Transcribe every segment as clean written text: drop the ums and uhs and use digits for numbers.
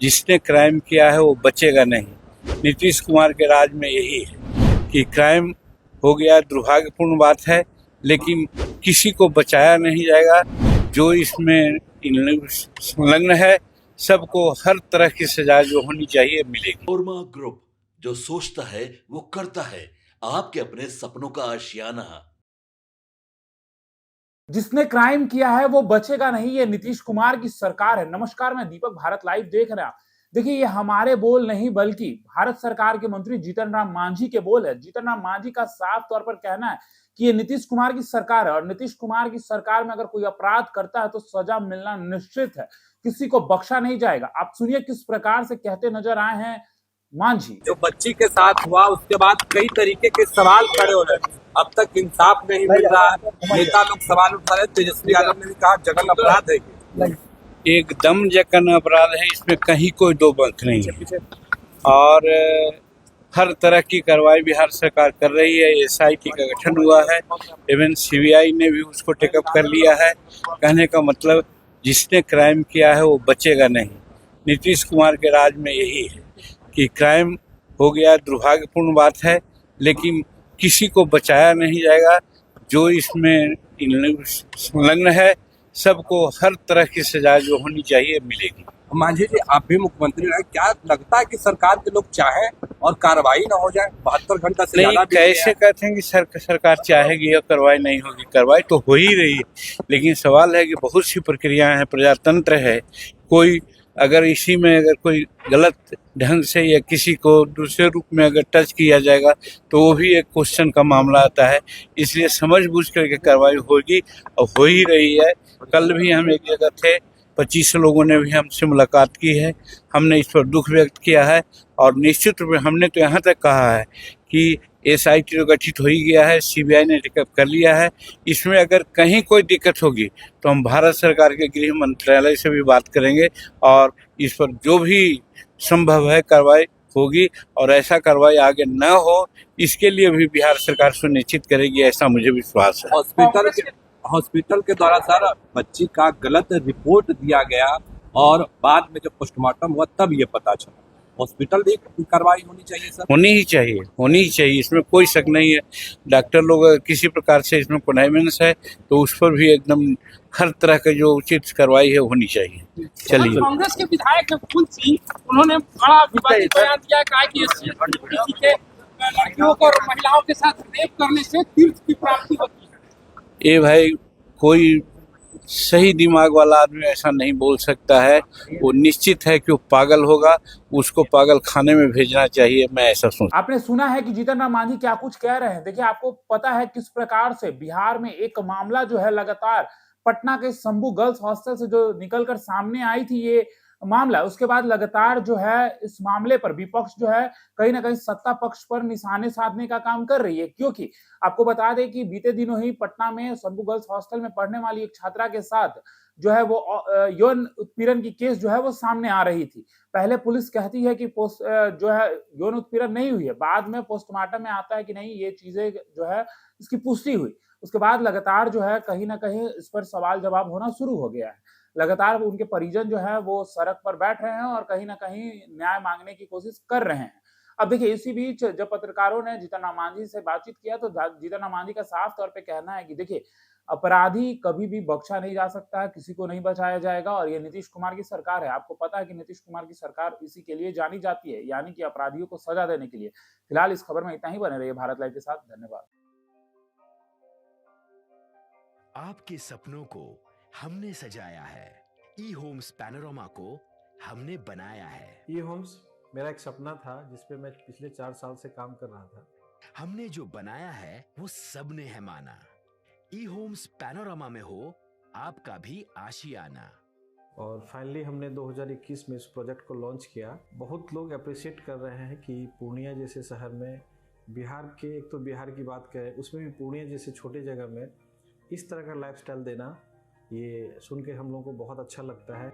जिसने क्राइम किया है वो बचेगा नहीं। नीतीश कुमार के राज में यही है कि क्राइम हो गया, दुर्भाग्यपूर्ण बात है, लेकिन किसी को बचाया नहीं जाएगा। जो इसमें संलग्न है सबको हर तरह की सजा जो होनी चाहिए मिलेगी। ओरमा ग्रुप, जो सोचता है वो करता है, आपके अपने सपनों का आशियाना। जिसने क्राइम किया है वो बचेगा नहीं, ये नीतीश कुमार की सरकार है। नमस्कार, मैं दीपक, भारत लाइव देख रहे हैं आप। देखिए, ये हमारे बोल नहीं बल्कि भारत सरकार के मंत्री जीतन राम मांझी के बोल है। जीतन राम मांझी का साफ तौर पर कहना है कि ये नीतीश कुमार की सरकार है और नीतीश कुमार की सरकार में अगर कोई अपराध करता है तो सजा मिलना निश्चित है, किसी को बख्शा नहीं जाएगा। आप सुनिए किस प्रकार से कहते नजर आए हैं मांझी। जो बच्ची के साथ हुआ उसके बाद कई तरीके के सवाल खड़े हो रहे हैं। अब तक इंसाफ नहीं मिल रहा है। नेता लोग सवाल उठा रहे। तेजस्वी यादव ने भी कहा जघन्य अपराध है, एकदम जघन्य अपराध है, इसमें कहीं कोई दो मत नहीं है। और हर तरह की कार्रवाई बिहार सरकार कर रही है। एसआईटी का गठन हुआ है, इवन सीबीआई ने भी उसको टेकअप कर लिया है। कहने का मतलब जिसने क्राइम किया है वो बचेगा नहीं। नीतीश कुमार के राज में यही है कि क्राइम हो गया, दुर्भाग्यपूर्ण बात है, लेकिन किसी को बचाया नहीं जाएगा। जो इसमें संलग्न है सबको हर तरह की सजा जो होनी चाहिए मिलेगी। मांझी जी, आप भी मुख्यमंत्री रहे, क्या लगता है कि सरकार के लोग चाहें और कार्रवाई ना हो जाए? 72 घंटा से ज्यादा नहीं, कैसे कहते हैं कि सरकार चाहेगी और कार्रवाई नहीं होगी? कार्रवाई तो हो ही रही है, लेकिन सवाल है कि बहुत सी प्रक्रियाएं हैं, प्रजातंत्र है। कोई अगर इसी में अगर कोई गलत ढंग से या किसी को दूसरे रूप में अगर टच किया जाएगा तो वो भी एक क्वेश्चन का मामला आता है। इसलिए समझ बूझ करके कार्रवाई होगी और हो ही रही है। कल भी हम एक जगह थे, 25 लोगों ने भी हमसे मुलाकात की है। हमने इस पर दुख व्यक्त किया है और निश्चित रूप में हमने तो यहाँ तक कहा है कि एसआईटी तो गठित हो ही गया है, सीबीआई ने टेकअप कर लिया है। इसमें अगर कहीं कोई दिक्कत होगी तो हम भारत सरकार के गृह मंत्रालय से भी बात करेंगे और इस पर जो भी संभव है कार्रवाई होगी और ऐसा कार्रवाई आगे न हो इसके लिए भी बिहार सरकार सुनिश्चित करेगी, ऐसा मुझे विश्वास है। हॉस्पिटल के द्वारा सर बच्ची का गलत रिपोर्ट दिया गया और बाद में जब पोस्टमार्टम हुआ तब ये पता चला। हॉस्पिटल भी कार्रवाई होनी चाहिए सर। होनी ही चाहिए, इसमें कोई शक नहीं है। डॉक्टर लोग अगर किसी प्रकार से इसमें कॉन्निवेंस है तो उस पर भी एकदम हर तरह का जो उचित कार्रवाई है होनी चाहिए। चलिए, कांग्रेस के विधायक फूल सिंह, उन्होंने बड़ा विवादित बयान दिया, कहा कि किसी के लड़कियों को और महिलाओं के साथ रेप करने से तीर्थ की प्राप्ति होती है। ये भाई कोई सही दिमाग वाला आदमी ऐसा नहीं बोल सकता है। वो निश्चित है कि वो पागल होगा, उसको पागल खाने में भेजना चाहिए, मैं ऐसा सोचता हूं। आपने सुना है कि जीतन राम मांझी क्या कुछ कह रहे हैं। देखिए, आपको पता है किस प्रकार से बिहार में एक मामला जो है लगातार पटना के शंभू गर्ल्स हॉस्टल से जो निकलकर सामने आई थी ये मामला, उसके बाद लगातार जो है इस मामले पर विपक्ष जो है कहीं ना कहीं सत्ता पक्ष पर निशाने साधने का काम कर रही है। क्योंकि आपको बता दें कि बीते दिनों ही पटना में शंभू गर्ल्स हॉस्टल में पढ़ने वाली एक छात्रा के साथ जो है वो यौन उत्पीड़न की केस जो है वो सामने आ रही थी। पहले पुलिस कहती है कि जो है यौन उत्पीड़न नहीं हुई है, बाद में पोस्टमार्टम में आता है कि नहीं, ये चीजें जो है इसकी पुष्टि हुई। उसके बाद लगातार जो है कहीं ना कहीं इस पर सवाल जवाब होना शुरू हो गया है। लगातार उनके परिजन जो है वो सड़क पर बैठ रहे हैं और कहीं ना कहीं न्याय मांगने की कोशिश कर रहे हैं। अब देखिए, इसी बीच जब पत्रकारों ने जीतन राम मांझी से बातचीत किया तो जीतन राम मांझी का साफ तौर पे कहना है कि देखिए, अपराधी कभी भी बख्शा नहीं जा सकता है, किसी को नहीं बचाया जाएगा और ये नीतीश कुमार की सरकार है। आपको पता है कि नीतीश कुमार की सरकार इसी के लिए जानी जाती है, यानी कि अपराधियों को सजा देने के लिए। फिलहाल इस खबर में इतना ही, बने रहिए भारत लाइव के साथ। धन्यवाद। आपके सपनों को हमने सजाया है, ई होम्स पैनोरमा को हमने बनाया है। ई होम्स मेरा एक सपना था जिस पे मैं पिछले 4 साल से काम कर रहा था। हमने जो बनाया है वो सबने है माना। ई होम्स पैनोरमा में हो आपका भी आशियाना। और फाइनली हमने 2021 में इस प्रोजेक्ट को लॉन्च किया। बहुत लोग अप्रिशिएट कर रहे हैं कि पूर्णिया जैसे शहर में, बिहार के, एक तो बिहार की बात करें उसमें भी पूर्णिया जैसे छोटे जगह में इस तरह का लाइफस्टाइल देना, ये सुन के हम लोगों को बहुत अच्छा लगता है।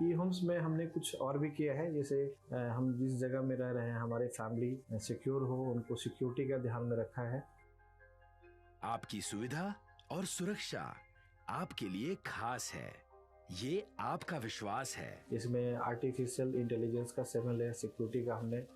ई होम्स में हमने कुछ और भी किया है, जैसे हम जिस जगह में रह रहे हैं हमारे फैमिली सिक्योर हो, उनको सिक्योरिटी का ध्यान में रखा है। आपकी सुविधा और सुरक्षा आपके लिए खास है। ये आपका विश्वास है। इसमें आर्टिफिशियल इंटेलिजेंस का 7 लेयर सिक्योरिटी का हमने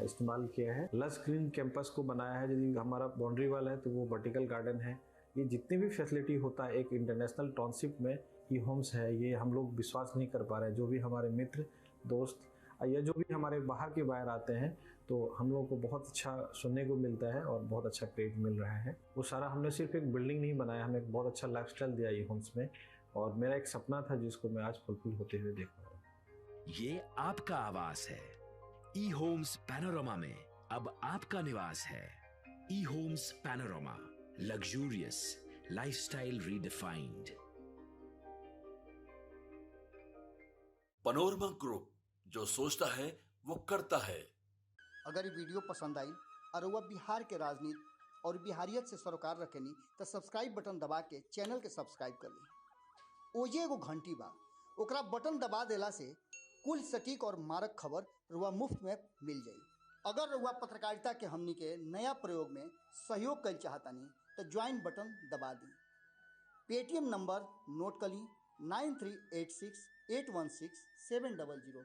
इस्तेमाल किया है। लस ग्रीन कैंपस को बनाया है। यदि हमारा बाउंड्री वाल है तो वो वर्टिकल गार्डन है। ये जितनी भी फैसिलिटी होता है एक इंटरनेशनल टाउनशिप में, ई होम्स है, ये हम लोग विश्वास नहीं कर पा रहे हैं। जो भी हमारे मित्र दोस्त या जो भी हमारे बाहर के बाहर आते हैं तो हम लोगों को बहुत अच्छा सुनने को मिलता है और बहुत अच्छा क्रेडिट मिल रहा है। वो सारा हमने सिर्फ एक बिल्डिंग नहीं बनाया, हमें एक बहुत अच्छा लाइफस्टाइल दिया ई होम्स में, और मेरा एक सपना था जिसको मैं आज फुलफिल होते हुए देख रहा हूँ। ये आपका आवास है। ई होम्स पैनोरमा में अब आपका निवास है। E homes Panorama, luxurious lifestyle redefined. Panorama group, जो सोचता है वो करता है। अगर ये वीडियो पसंद आई और वह बिहार के राजनीति और बिहारियत से सरोकार रखेनी तो सब्सक्राइब बटन दबा के चैनल के सब्सक्राइब कर ली। ओजे एगो घंटी बा, ओकरा बटन दबा देला से कुल सटीक और मारक खबर रुआ मुफ्त में मिल जाई। अगर रुआ पत्रकारिता के हमनी के नया प्रयोग में सहयोग कर चाहतानी तो ज्वाइन बटन दबा दी। पेटीएम नंबर नोट कर ली 9386816700।